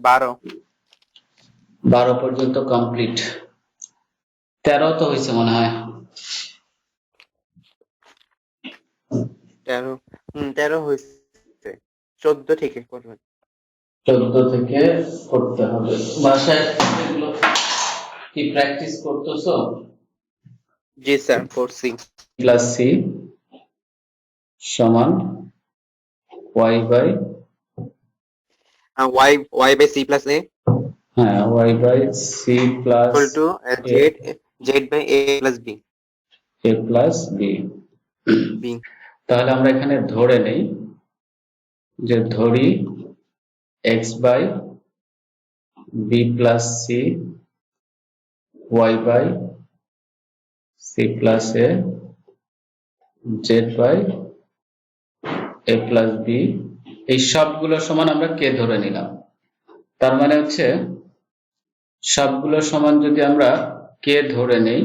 12 12 পর্যন্ত কমপ্লিট। 13 তো হয়েছে মনে হয়। 13 13 হয়েছে। 14 থেকে করবেন। 14 থেকে করতে হবে। বাসায় এগুলো কি প্র্যাকটিস করতেছো? জি স্যার, করছি। প্লাস সি সমান Y by, y by c plus a হ্যাঁ Y by C plus equal to A, z by a plus b. A plus B. b তাহলে আমরা এখানে ধরে নেই যে ধরি X by B plus C Y by C plus A Z by A plus B, এই সবগুলো সমান আমরা কে ধরে নিলাম। তার মানে হচ্ছে সবগুলো সমান যদি আমরা কে ধরে নেই,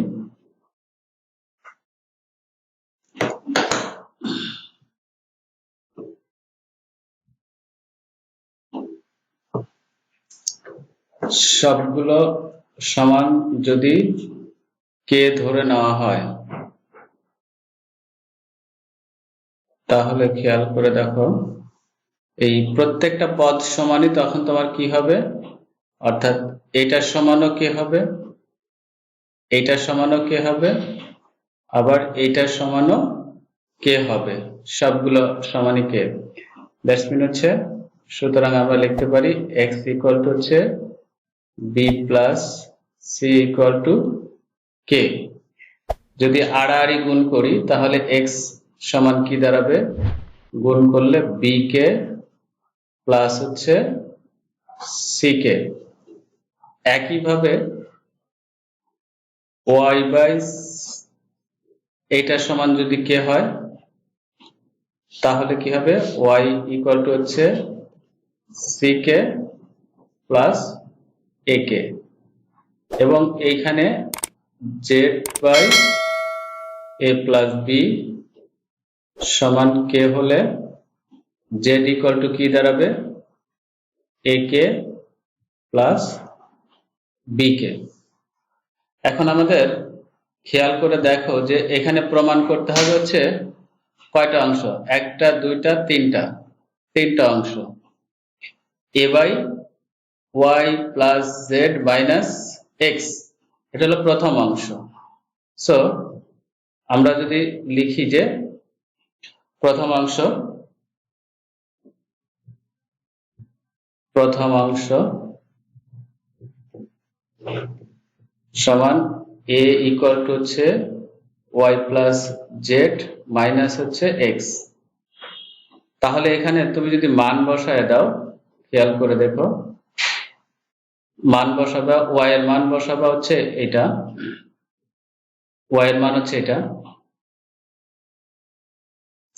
সবগুলো সমান যদি কে ধরে নেওয়া হয়, তাহলে খেয়াল করে দেখো এই প্রত্যেকটা পদ সমানই তখন তোমার কি হবে, অর্থাৎ এইটার সমানও কে হবে, এইটার সমানও কে হবে, আবার এইটার সমানও কে হবে, সবগুলো সমানই কে। দ্যাটস মিন হচ্ছে, সুতরাং আমরা লিখতে পারি এক্স ইকুয়াল টু হচ্ছে b plus c equal to k. যদি আড়াআড়ি গুণ করি তাহলে এক্স সমান কি দাঁড়াবে, গুণ করলে বি কে প্লাস হচ্ছে সি কে। একইভাবে ওয়াই বাই এইটার সমান যদি কে হয় তাহলে কি হবে, ওয়াই ইকুয়াল টু হচ্ছে সি কে প্লাস এ কে, এবং এইখানে Z by A plus B সমান কে হলে জেড ইকুয়াল টু কি দাঁড়াবে, এ কে প্লাস বি কে। এখন আমাদের খেয়াল করে দেখো যে এখানে প্রমাণ করতে হবে হচ্ছে কয়টা অংশ, একটা দুইটা তিনটা অংশ। A by y plus z minus x, এটা হলো প্রথম অংশ। সো আমরা যদি লিখি যে প্রথম অংশ সমান এ ইকুয়াল টু হচ্ছে ওয়াই প্লাস জেড মাইনাস হচ্ছে এক্স। তাহলে এখানে তুমি যদি মান বসায় দাও, খেয়াল করে দেখো, মান বসাবা, ওয়াই এর মান বসাবা হচ্ছে এটা, ওয়াই এর মান হচ্ছে এটা,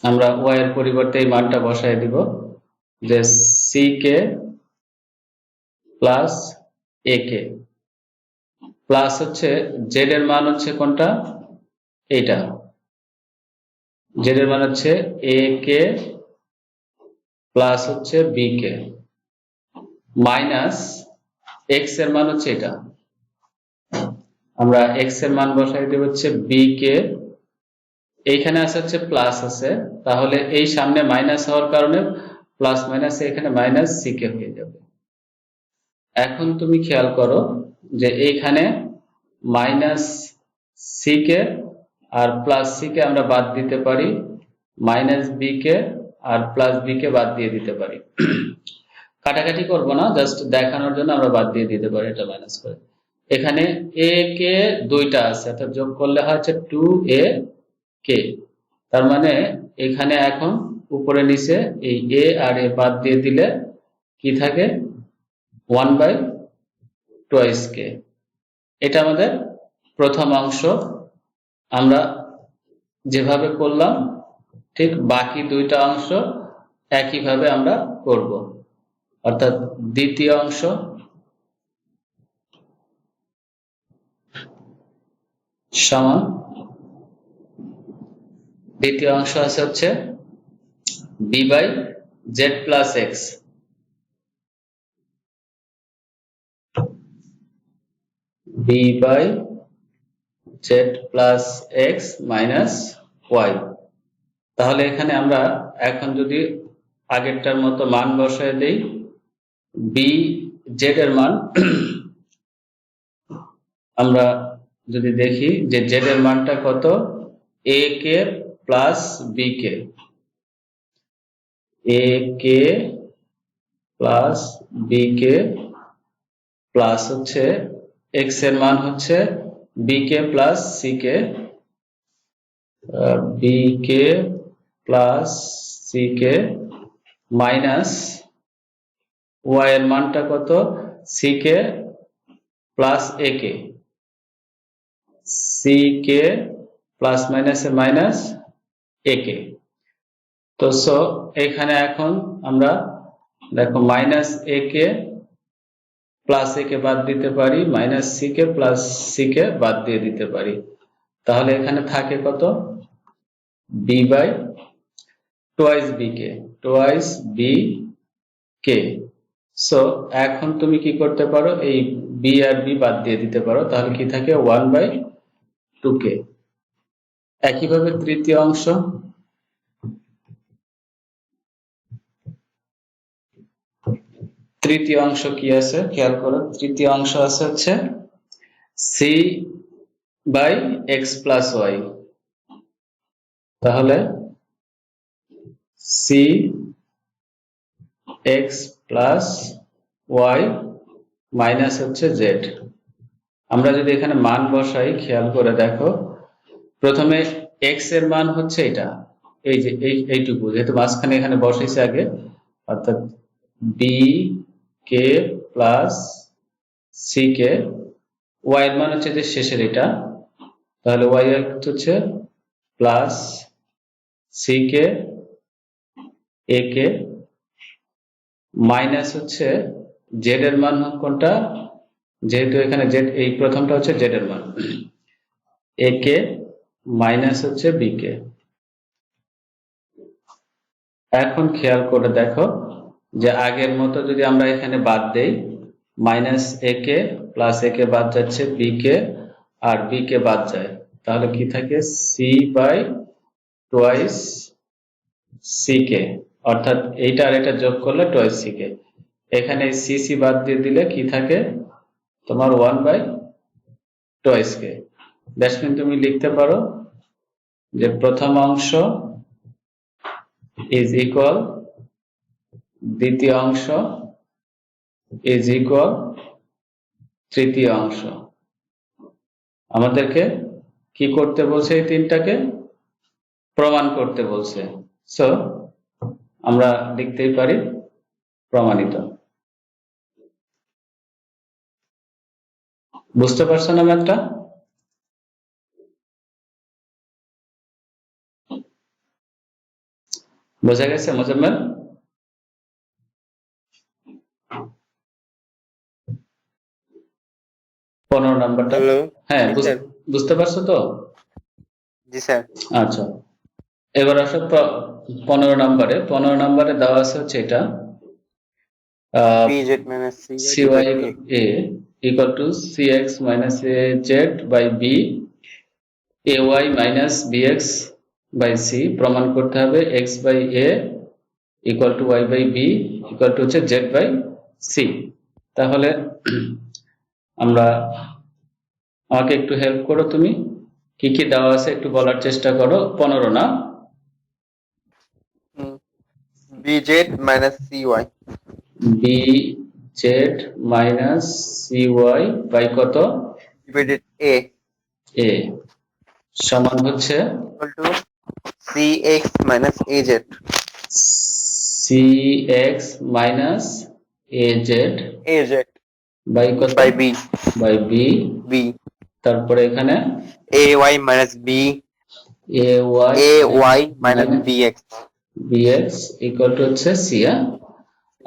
আমরা ওয়াই এর পরিবর্তে এই মানটা বসায় দিব যে সি কে প্লাস এ কে প্লাস হচ্ছে জেড এর মান হচ্ছে কোনটা, এইটা, জেড এর মান হচ্ছে এ কে প্লাস হচ্ছে বি কে মাইনাস এক্স এর মান হচ্ছে এটা, আমরা এক্স এর মান বসাই দেব হচ্ছে বি কে, এইখানে আছে হচ্ছে প্লাস আছে, তাহলে এই সামনে মাইনাস হওয়ার কারণে প্লাস মাইনাস এখানে মাইনাস সি কে হয়ে যাবে। এখন তুমি খেয়াল করো যে এইখানে মাইনাস সি কে আর প্লাস সি কে আমরা বাদ দিতে পারি, মাইনাস বি কে আর প্লাস বি কে বাদ দিয়ে দিতে পারি। কাটাকাটি করব না, জাস্ট দেখানোর জন্য আমরা বাদ দিয়ে দিতে পারি এটা মাইনাস করে। এখানে এ কে দুইটা আছে, অর্থাৎ যোগ করলে হচ্ছে টু এ কে, তার মানে এখানে এখন উপরে নিচে এই এ আর এ বাদ দিয়ে দিলে কি থাকে, ওয়ান বাই টোয়াইস কে। এটা আমাদের প্রথম অংশ। আমরা যেভাবে করলাম ঠিক বাকি দুইটা অংশ একইভাবে আমরা করব, অর্থাৎ দ্বিতীয় অংশ সমান, দ্বিতীয় অংশ আছে হচ্ছে B by Z plus X, B by Z plus X minus Y. তাহলে এখানে আমরা এখন যদি আগেরটার মতো মান বসায় দেই, বি জেড এর মান আমরা যদি দেখি যে জেড এর মানটা কত, এ কে প্লাস বি কে, এ k plus B k plus হচ্ছে এক্স এর মান হচ্ছে বি কে প্লাস সি কে, বি কে প্লাস সি কে মাইনাস ওয়াই এর মানটা কত, সি কে প্লাস এ কে, সি কে প্লাস মাইনাসে মাইনাস এ কে। তো সো এখানে এখন আমরা দেখো minus A K plus A কে বাদ দিতে পারি, মাইনাস সি কে প্লাস সি কে বাদ দিয়ে দিতে পারি। তাহলে এখানে থাকে কত, বি বাই টোয়াইস বি কে, টোয়াইস বি কে। সো এখন তুমি কি করতে পারো, এই বি আর বি বাদ দিয়ে দিতে পারো, তাহলে কি থাকে 1/2k। একইভাবে তৃতীয় অংশ, তৃতীয় অংশ কি আছে খেয়াল করো, তৃতীয় অংশ আছে হচ্ছে C by X plus Y. তাহলে C X plus Y minus হচ্ছে জেড। আমরা যদি এখানে মান বসাই খেয়াল করে দেখো, প্রথমে এক্স এর মান হচ্ছে এটা, এই যে এইটুকু, যেহেতু মাঝখানে এখানে বসাইছে আগে, অর্থাৎ বি কে প্লাস সি কে, ওয়াই এর মান হচ্ছে যে শেষের এটা, তাহলে ওয়াই এর হচ্ছে প্লাস সি কে এ কে মাইনাস হচ্ছে জেড এর মান কোনটা, যেহেতু এখানে জেড, এই প্রথমটা হচ্ছে জেড এর মান, এ কে মাইনাস হচ্ছে বি কে। এখন খেয়াল করে দেখো যে আগের মতো যদি আমরা এখানে বাদ দেই, minus A K plus A কে বাদ যাচ্ছে, বি কে আর বি কে বাদ যায়, তাহলে কি থাকে, C by twice C K, অর্থাৎ এইটা আর এটা যোগ করলে টোয়াইস সি কে। এখানে সি সি বাদ দিয়ে দিলে কি থাকে তোমার 1/2 কে। দ্যাটস মিন তুমি লিখতে পারো যে প্রথম অংশ ইজ ইকুয়াল দ্বিতীয় অংশ ইজ ইকুয়াল তৃতীয় অংশ। আমাদেরকে কি করতে বলছে, এই তিনটাকে প্রমাণ করতে বলছে। সো আমরা লিখতেই পারি প্রমাণিত। বুঝতে পারছো না ম্যাথটা? বোঝা গেছে মোজাম্মেল? পনেরো নাম্বারটা, হ্যালো, হ্যাঁ জি স্যার। বুঝতে পারছো তো? জি স্যার। আচ্ছা, এবার আসো 15 নম্বরে দেওয়া আছে হচ্ছে এটা, bz minus c cy divided a equal to cx minus az by b, ay minus bx by c। প্রমাণ করতে হবে x by a equal to y by b equal to হচ্ছে z by c। তাহলে আমরা, আমাকে একটু help করো, তুমি কি কি দেওয়া আছে একটু বলার চেষ্টা করো। 15 না, bz minus cy bz minus cy by কত, divided a a সমান হচ্ছে equal to cx minus az cx minus az by কত, by b by b। b তারপরে এখানে ay minus b ay minus bx bx equal to হচ্ছে c।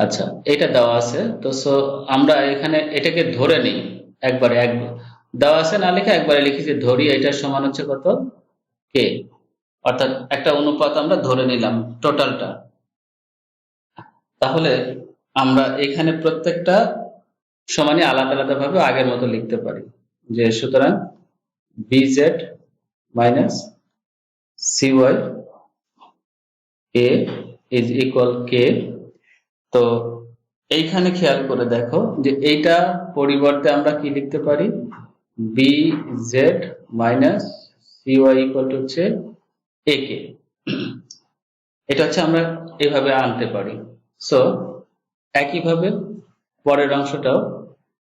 আচ্ছা, এটা দেওয়া আছে তো, সো আমরা এখানে এটাকে ধরে নিই, একবারে এক দেওয়া আছে না লিখে একবারে লিখি যে ধরি এটার সমান হচ্ছে কত, কে, অর্থাৎ একটা অনুপাত আমরা ধরে নিলাম টোটালটা। তাহলে আমরা এখানে প্রত্যেকটা সমানই আলাদা আলাদা ভাবে আগের মতো লিখতে পারি। যে সুতরাং bz minus cy a is equal k। তো এইখানে খেয়াল করে দেখো যে এইটা পরিবর্তে আমরা কি লিখতে পারি, bz minus cy equal to হচ্ছে ak। এটা হচ্ছে আমরা এভাবে আনতে পারি। সো একইভাবে পরের অংশটাও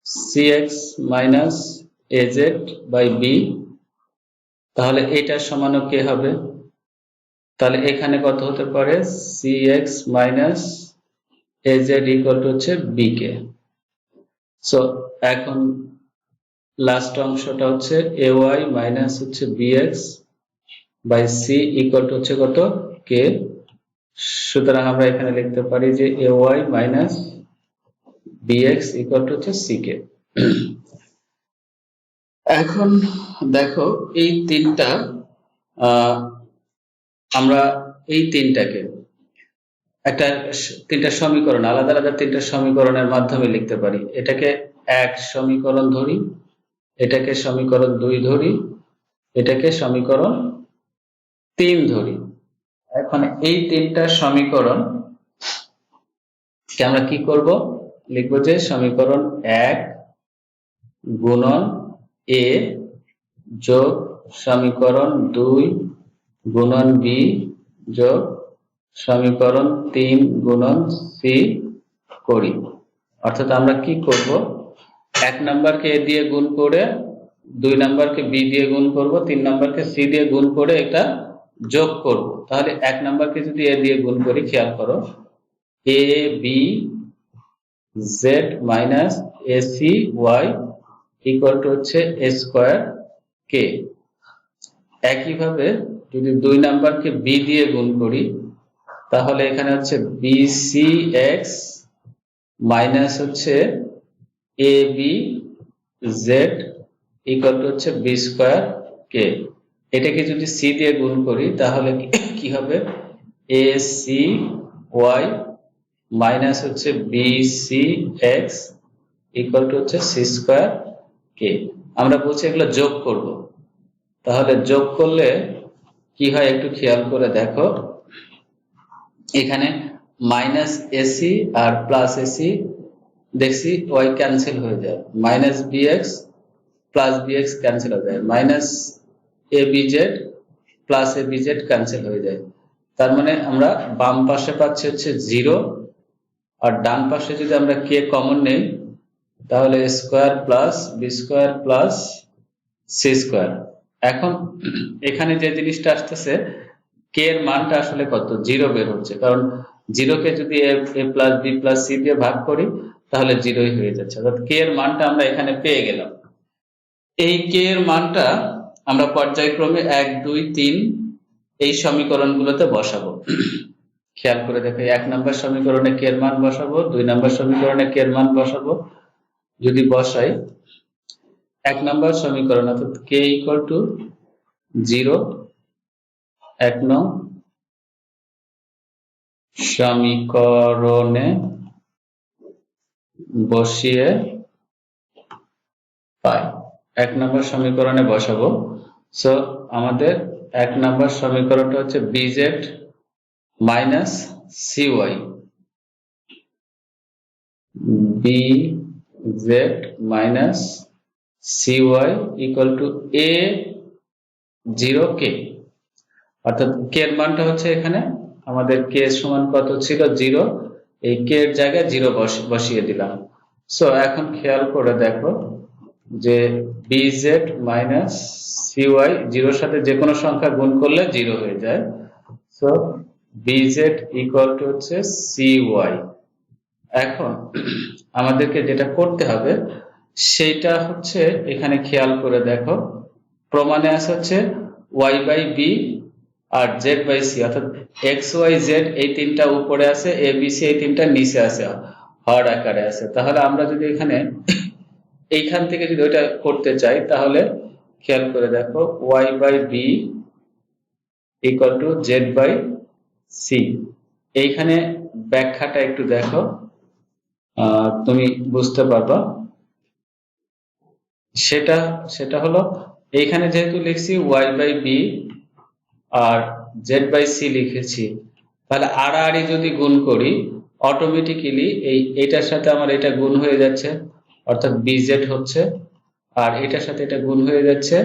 cx minus az by b, তাহলে এটার সমানও কে হবে, তাহলে এখানে কত হতে পারে, cx minus az equal to হচ্ছে bk। সো এখন লাস্ট অংশটা হচ্ছে ay মাইনাস হচ্ছে bx by c equal to হচ্ছে কত, k। সুতরাং আমরা এখানে লিখতে পারি যে ay minus bx equal to হচ্ছে ck। এখন দেখো এই তিনটা আমরা এই তিনটাকে তিনটা সমীকরণ, আলাদা আলাদা তিনটা সমীকরণের মাধ্যমে লিখতে পারি। এটাকে এক সমীকরণ ধরি, এটাকে সমীকরণ 2 ধরি, এটাকে সমীকরণ 3 ধরি। এখন এই তিনটা সমীকরণ কে আমরা কি করব, লিখব যে সমীকরণ 1 গুণন a যোগ সমীকরণ 2 গুণন b যোগ সমীকরণ 3 গুণন c করি। অর্থাৎ আমরা কি করব, 1 নাম্বারকে a দিয়ে গুণ করে, 2 নাম্বারকে b দিয়ে গুণ করব, 3 নাম্বারকে c দিয়ে গুণ করে এটা যোগ করব। তাহলে 1 নাম্বারকে যদি a দিয়ে গুণ করি, খেয়াল করো a b z minus ac y equal to হচ্ছে a স্কয়ার k। একইভাবে যদি 2 নাম্বারকে b দিয়ে গুণ করি, তাহলে এখানে হচ্ছে bcx মাইনাস হচ্ছে ab z ইকুয়াল টু হচ্ছে b স্কয়ার k। এটাকে যদি c দিয়ে গুণ করি তাহলে কি হবে, ac y মাইনাস হচ্ছে bcx ইকুয়াল টু হচ্ছে c স্কয়ার k। আমরা বলছি এগুলো যোগ করব, তাহলে যোগ করলে কি হয় একটু খেয়াল করে দেখো, এখানে মাইনাস এসি আর প্লাস এসি দেখছি ওয়াই ক্যান্সেল হয়ে যায়, minus bx plus bx cancel হয়ে যায়, মাইনাস এ বিজেড প্লাস এ বিজেড ক্যান্সেল হয়ে যায়। তার মানে আমরা বাম পাশে পাচ্ছি হচ্ছে 0, আর ডান পাশে যদি আমরা কে কমন নেই তাহলে square plus B square plus C square. এখন এখানে যে জিনিসটা আসতেছে, কে এর মানটা আসলে কত, 0 বের হচ্ছে, কারণ 0 কে যদি এ প্লাস বি প্লাস সি দিয়ে ভাগ করি তাহলে 0ই হয়ে যাচ্ছে। অর্থাৎ কে এর মানটা আমরা এখানে পেয়ে গেলাম। এই কে এর মানটা আমরা পর্যায়ক্রমে 1 2 3 এই সমীকরণগুলোতে বসাবো। খেয়াল করে দেখো, 1 নম্বর সমীকরণে কে এর মান বসাবো, 2 নম্বর সমীকরণে কে এর মান বসাবো। যদি বসাই 1 নম্বর সমীকরণ অর্থাৎ কে ইকুয়াল টু 0, 1 নং সমীকরণে বসিয়ে পাই, 1 নম্বর সমীকরণে বসাবো। সো আমাদের 1 নম্বর সমীকরণটা হচ্ছে bz minus cy, bz minus cy equal to a 0 k। অর্থাৎ কে এর মানটা হচ্ছে এখানে আমাদের কে সমান কত ছিল, 0, এই কে এর জায়গায় 0 বসিয়ে দিলাম। সো এখন খেয়াল করে দেখো যে bz মাইনাস cy 0 সাথে যে কোনো সংখ্যা গুণ করলে 0 হয়ে যায়। সো bz ইকুয়াল টু হচ্ছে cy। এখন আমাদেরকে যেটা করতে হবে সেটা হচ্ছে, এখানে খেয়াল করে দেখো প্রমাণে আছে হচ্ছে y বাই b আর z বাই c, অর্থাৎ x y z এই তিনটা উপরে আছে, a b c এই তিনটা নিচে আছে, হর আকারে আছে। তাহলে আমরা যদি এখানে এইখান থেকে যদি ওইটা করতে চাই তাহলে খেয়াল করে দেখো y by b equal to z by c। এইখানে ব্যাখ্যাটা একটু দেখো, তুমি বুঝতে পারবা সেটা সেটা হলো এইখানে যেহেতু লিখছি y/b আর z/c লিখেছি, তাহলে আড়াআড়ি যদি গুণ করি অটোমেটিক্যালি এইটার সাথে আমার এটা গুণ হয়ে যাচ্ছে, অর্থাৎ bz হচ্ছে, আর এটার সাথে এটা গুণ হয়ে যাচ্ছে,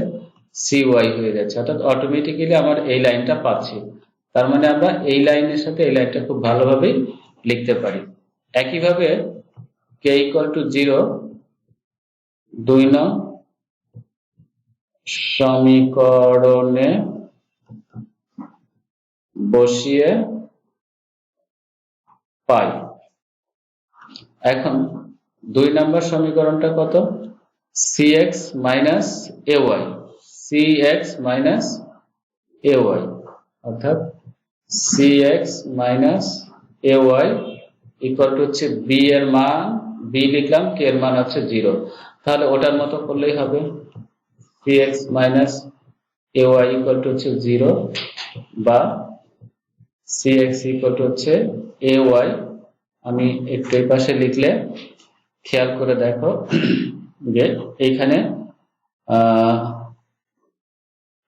cy হয়ে যাচ্ছে, অর্থাৎ অটোমেটিক্যালি আমার এই লাইনটা পাচ্ছি। তার মানে আমরা এই লাইনের সাথে এই লাইনটা খুব ভালোভাবেই লিখতে পারি। একইভাবে k = 0 2 নং সমীকরণে বসিয়ে পাই। এখন 2 নম্বর সমীকরণটা কত? cx minus ay, cx minus ay, অর্থাৎ cx minus ay equal to হচ্ছে b এর মান, b লিখলাম, k এর মান হচ্ছে 0, তাহলে ওটার মতো করলেই হবে। cx minus ay equal to হচ্ছে 0 বা cx ইকুয়াল টু হচ্ছে ay। আমি একটু এই পাশে লিখলে খেয়াল করে দেখো যে এইখানে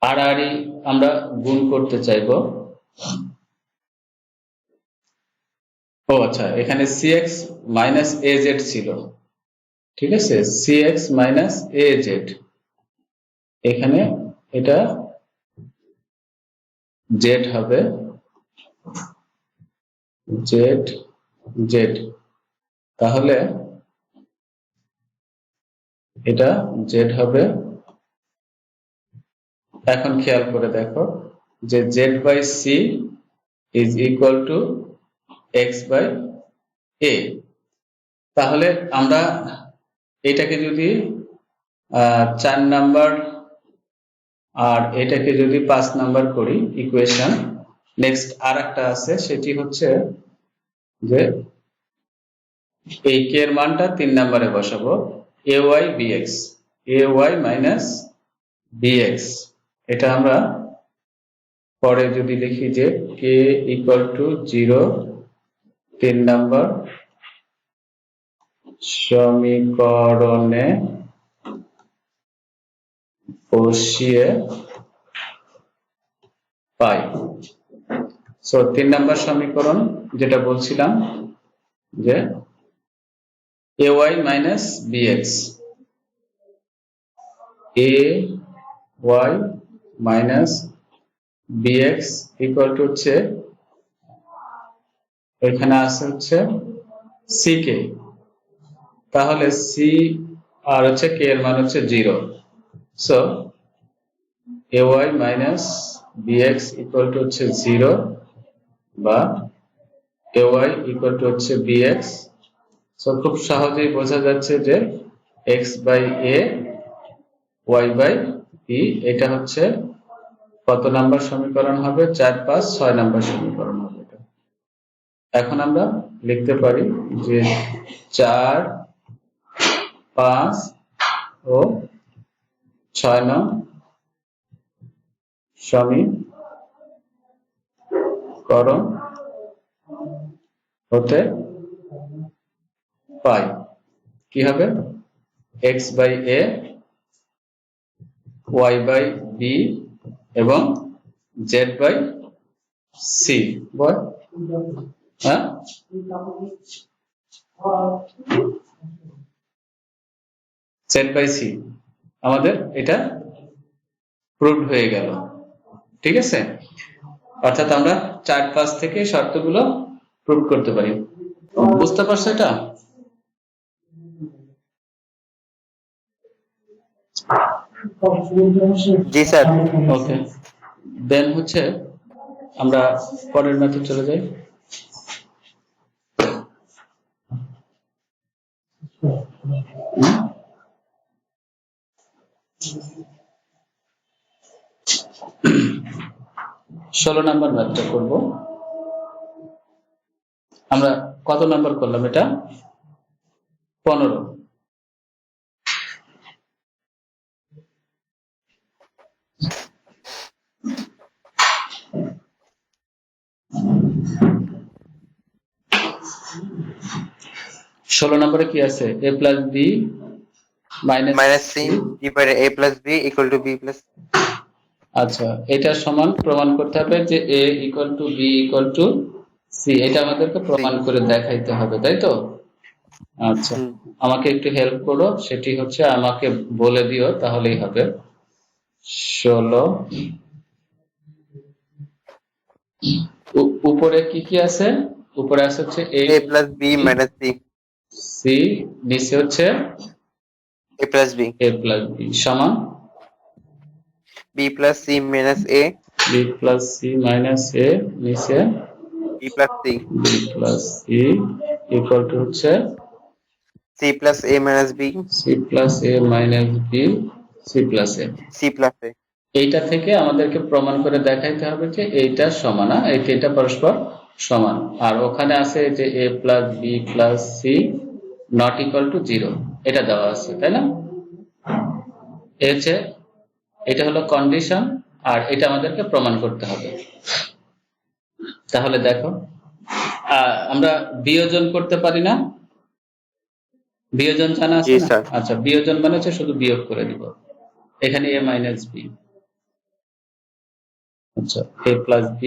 আড়াআড়ি আমরা গুণ করতে চাইবো। ও আচ্ছা, এখানে cx মাইনাস az ছিল, ঠিক আছে, cx মাইনাস az, এখানে এটা z হবে, z z, তাহলে এটা z হবে। এখন খেয়াল করে দেখো যে z/c is equal to x/a, তাহলে আমরা এটাকে যদি 4 নাম্বার আর এটাকে যদি 5 নাম্বার করি ইকুয়েশন, নেক্সট আর একটা আছে, সেটি হচ্ছে যে এই k এর মানটা 3 নম্বরে বসাবো, ay bx, ay minus bx। এটা আমরা পরে যদি লিখি যে k ইকুয়াল টু 0 3 নম্বর সমীকরণে বসিয়ে পাই। সো 3 নম্বর সমীকরণ যেটা বলছিলাম যে ay minus bx, ay minus bx equal to হচ্ছে, এখানে আছে হচ্ছে ck, তাহলে c আর হচ্ছে k এর মান হচ্ছে 0, so ay minus bx equal to হচ্ছে 0 বা ay ইকুয়াল টু হচ্ছে bx। সো খুব সহজেই বোঝা যাচ্ছে যে x/a y/b, এটা হচ্ছে কত নাম্বার সমীকরণ হবে? 4 5 6 নাম্বার সমীকরণ হবে এটা। এখন আমরা লিখতে পারি যে 4 5 ও 6 নং সমীকরণ হতে পাই। কি হবে? x/a y/b এবং z/c, বল হ্যাঁ, z/c আমাদের এটা প্রুভড হয়ে গেল, ঠিক আছে। অর্থাৎ আমরা 4 5 থেকে শর্তগুলো প্রুভ করতে পারি। বুঝতে পারছো এটা? জি স্যার। ওকে, দেন হচ্ছে আমরা পরের মেথড চলে যাই। ষোলো নাম্বার ম্যাথটা করব। আমরা কত নাম্বার করলাম এটা? 15। ষোলো নম্বরে কি আছে? a plus B minus minus c divided a plus b equal to b plus আচ্ছা, এটা সমান প্রমাণ করতে হবে যে a equal to b equal two c, এটা আমাদেরকে c. প্রমাণ করে দেখাইতে হবে, তাই তো? আচ্ছা, হুম, আমাকে একটু হেল্প করো, সেটি হচ্ছে আমাকে বলে দিও, তাহলেই হবে। 16 উপরে কি কি আছে? উপরে আছে হচ্ছে a plus b minus c, c, নিচে হচ্ছে a plus b, a plus b সমান b plus c minus a, b plus c minus a, নিচে b plus c, b plus c equal to হচ্ছে c plus a minus b, c plus a minus b, c plus a। c plus a. এইটা থেকে আমাদেরকে প্রমাণ করে দেখাইতে হবে যে এইটা সমান, এটা পরস্পর সমান। আর ওখানে আছে যে a plus b plus c not equal to 0, এটা দেওয়া আছে, তাই না? এটা হলো কন্ডিশন, আর এটা আমাদেরকে প্রমাণ করতে হবে। তাহলে দেখো, আমরা বিয়োজন করতে পারি না? বিয়োজন জানা আছে জি না? স্যার। আচ্ছা, বিয়োজন মানে হচ্ছে শুধু বিয়োগ করে দিব। এখানে a মাইনাস b, আচ্ছা a প্লাস b,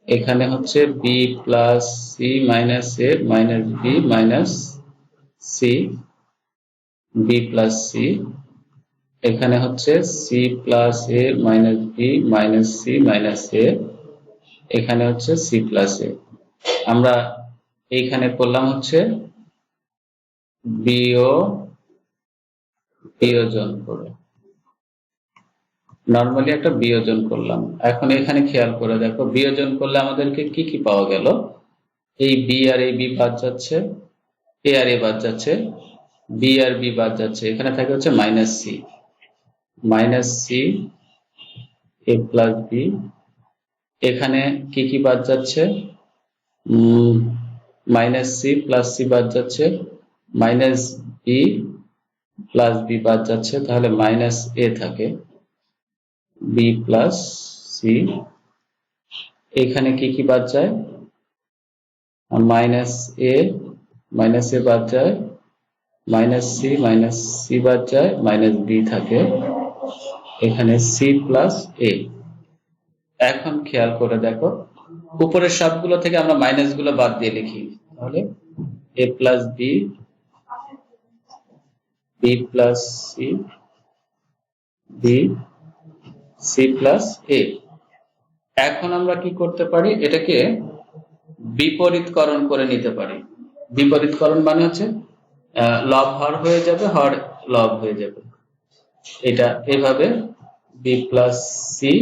এখানে হচ্ছে b plus c minus a minus b minus c, b plus c, এখানে হচ্ছে c plus a minus b minus c minus a, এখানে হচ্ছে c প্লাস a। আমরা এইখানে করলাম হচ্ছে বিয়োজন করে, নর্মালি একটা বিয়োজন করলাম। এখন এখানে খেয়াল করে দেখো, বিয়োজন করলে আমাদেরকে কি কি পাওয়া গেল? এই বি আর এই বি বাদ যাচ্ছে, এ আর এ বাদ যাচ্ছে, বি আর বি বাদ যাচ্ছে, এখানে থাকে হচ্ছে মাইনাস সি এ প্লাস বি। এখানে কি কি বাদ যাচ্ছে? মাইনাস সি প্লাস সি বাদ যাচ্ছে, মাইনাস বি প্লাস বি বাদ যাচ্ছে, তাহলে মাইনাস এ থাকে, বি প্লাস সি। এখানে কি কি বাদ যায়? মাইনাস এ বাদ যায়, মাইনাস সি বাদ যায়, মাইনাস বি থাকে, এখানে সি প্লাস এ। এখন খেয়াল করে দেখো, উপরের সবগুলো থেকে আমরা মাইনাস গুলো বাদ দিয়ে লিখি, তাহলে a plus b, b plus c, b, c plus a. এখন আমরা কি করতে পারি? এটাকে বিপরীতকরণ করে নিতে পারি। বিপরীতকরণ মানে হচ্ছে লব হর হয়ে যাবে, হর লব হয়ে যাবে। এটা এভাবে বি প্লাস সি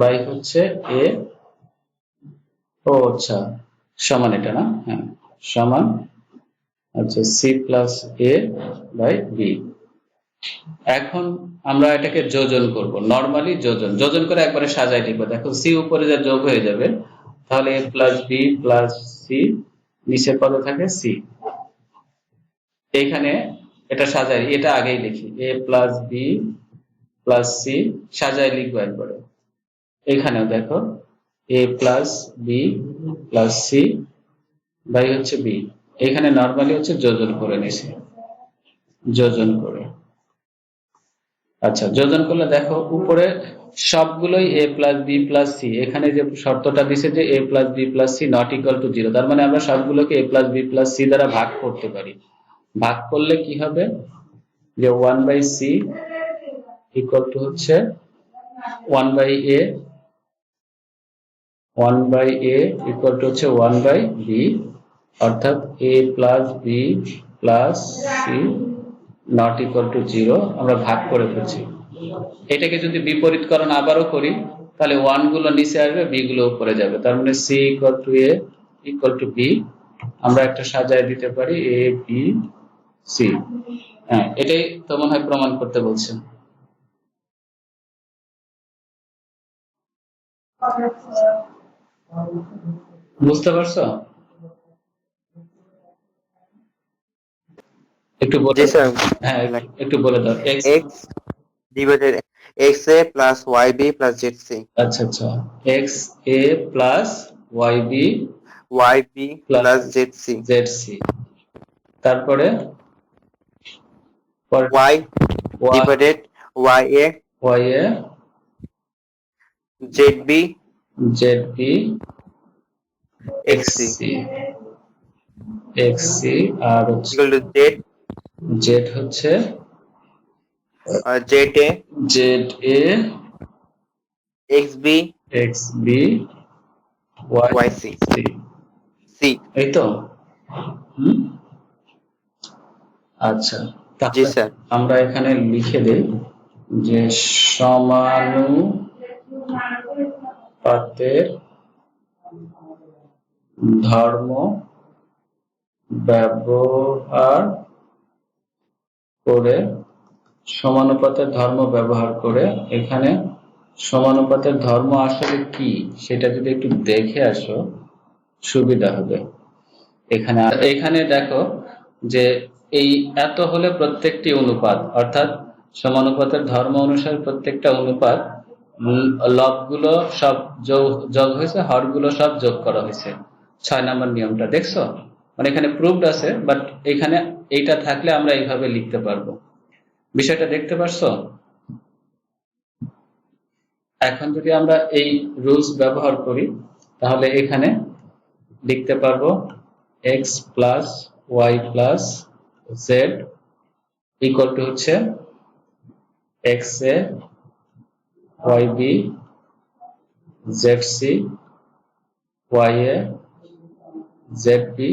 বাই হচ্ছে এ, ও আচ্ছা সমান এটা না, হ্যাঁ সমান, আচ্ছা C plus A by B. এখন আমরা এটাকে যোজন করব, নরমালি যোজন করে একবারে সাজাই দিব। দেখো সি উপরে যা যোগ হয়ে যাবে, তাহলে a plus B plus C, নিচের পদে থাকে সি। এইখানে এটা সাজাই, এটা আগেই লিখি, a plus B plus c সাজাই লিখবো একবারে। এখানেও দেখো a plus B plus c by হচ্ছে বি। এখানে নরমালি হচ্ছে যোজন করে নিছি, যোজন করে। আচ্ছা, যোজন করলে দেখো উপরে সবগুলোই a plus B plus C, এখানে যে শর্তটা দিছে যে a plus B plus C not equal to 0, তার মানে আমরা সবগুলোকে a plus B plus C দ্বারা ভাগ করতে পারি। ভাগ করলে কি হবে? যে 1 বাই সি ইকুয়াল টু হচ্ছে 1 by A, 1 by A equal to হচ্ছে 1 বাই বি, অর্থাৎ a plus B plus C not equal to 0 আমরা ভাগ করে ফেলছি। এটাকে যদি বিপরীতকরণ আবারও করি, তাহলে 1 গুলো নিচে আসবে, বি গুলো উপরে যাবে, তার মানে C equal to A equal to B. আমরা একটা সাজায় দিতে পারি এ বি সি। হ্যাঁ, এটাই তো মনে হয় প্রমাণ করতে বলছেন। বুঝতে পারছো? একটু বলে জি স্যার। হ্যাঁ, একটু বলে দাও। X, x divided x a plus y b plus z c, আচ্ছা আচ্ছা, x a plus y b y b plus plus z c, z c, তারপরে y divided ya ya zb zb xc xc আর হচ্ছে equal to z হচ্ছে za za xb xb yc yc c এই তো হুম আচ্ছা জি তাহলে sir আমরা এখানে লিখে দেই যে সমানুপাতের ধর্ম ব্যবহার করে এখানে সমানুপাতের ধর্ম আসলে কি সেটা যদি একটু দেখে আসো সুবিধা হবে। এখানে দেখো যে এই এত হলে প্রত্যেকটি অনুপাত, অর্থাৎ সমানুপাতের ধর্ম অনুসারে প্রত্যেকটা অনুপাত লবগুলো সব যোগ হয়েছে, হরগুলো সব যোগ করা হয়েছে। 6 নম্বর নিয়মটা দেখছো, মানে এখানে প্রুভড আছে, বাট এখানে এইটা থাকলে আমরা এইভাবে লিখতে পারবো। বিষয়টা দেখতে পারছো? এখন যদি আমরা এই রুলস ব্যবহার করি তাহলে এখানে লিখতে পারবো x plus Y plus z equal to হচ্ছে x a y b z c y a z b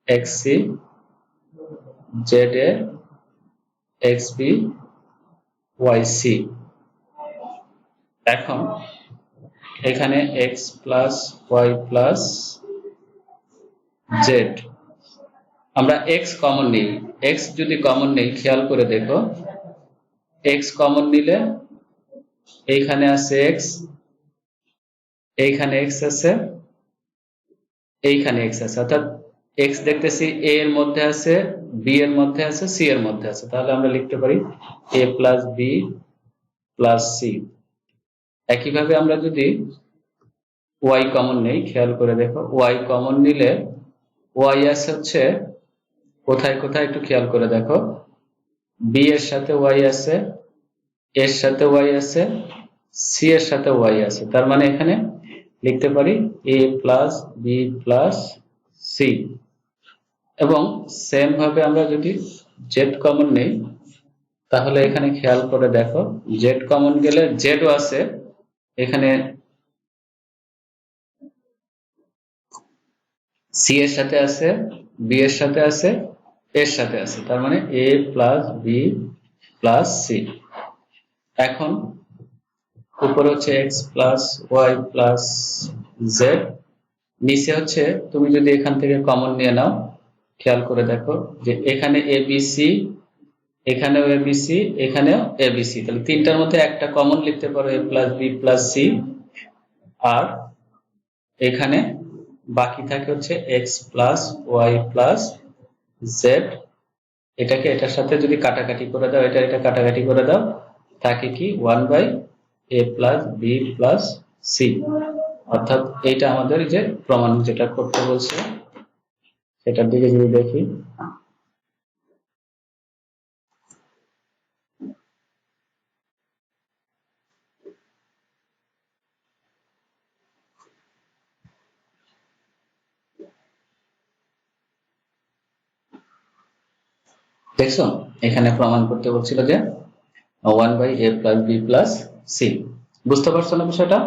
x c z a x b y c. এখন এখানে x plus Y plus z, আমরা x কমন নিই। x যদি common নেই, খেয়াল করে দেখো, x কমন নিলে এইখানে আছে x, এইখানে x আছে, এইখানে x আছে, অর্থাৎ x দেখতেছি a এর মধ্যে আছে, b এর মধ্যে আছে, c এর মধ্যে আছে। তাহলে আমরা লিখতে পারি a plus B plus C. একইভাবে আমরা যদি y কমন নেই, খেয়াল করে দেখো, y কমন নিলে y আছে হচ্ছে কোথায় কোথায় একটু খেয়াল করে দেখো, b এর সাথে y আছে, এর সাথে y আছে, c এর সাথে y আছে। তার মানে এখানে লিখতে পারি a plus B plus C. এবং সেম ভাবে আমরা যদি z কমন নেই তাহলে এখানে খেয়াল করে দেখো, z কমন গেলে z ও আছে, এখানে সি এর সাথে আছে, বি এর সাথে আছে, এর সাথে আছে। তার মানে a plus B plus C. এখন উপরে হচ্ছে x plus Y plus Z, নিচে হচ্ছে তুমি যদি এখান থেকে কমন নিয়ে নাও, খেয়াল করে দেখো যে এখানে এ বি সি, এখানেও এ বি সি, এখানেও এ বি সি। তাহলে তিনটার মধ্যে একটা কমন লিখতে পারো a plus B plus c, আর এখানে বাকি থাকে হচ্ছে x plus Y plus z. এটাকে এটার সাথে যদি কাটাকাটি করে দাও, এটা কাটাকাটি করে দাও, থাকে কি 1/a plus B plus C. অর্থাৎ এইটা আমাদের যে প্রমাণ যেটা করতে বলছে সেটার দিকে যদি দেখি, দেখছো এখানে প্রমাণ করতে বলছিল যে 1/a plus B plus C. বুঝতে পারছো না বিষয়টা?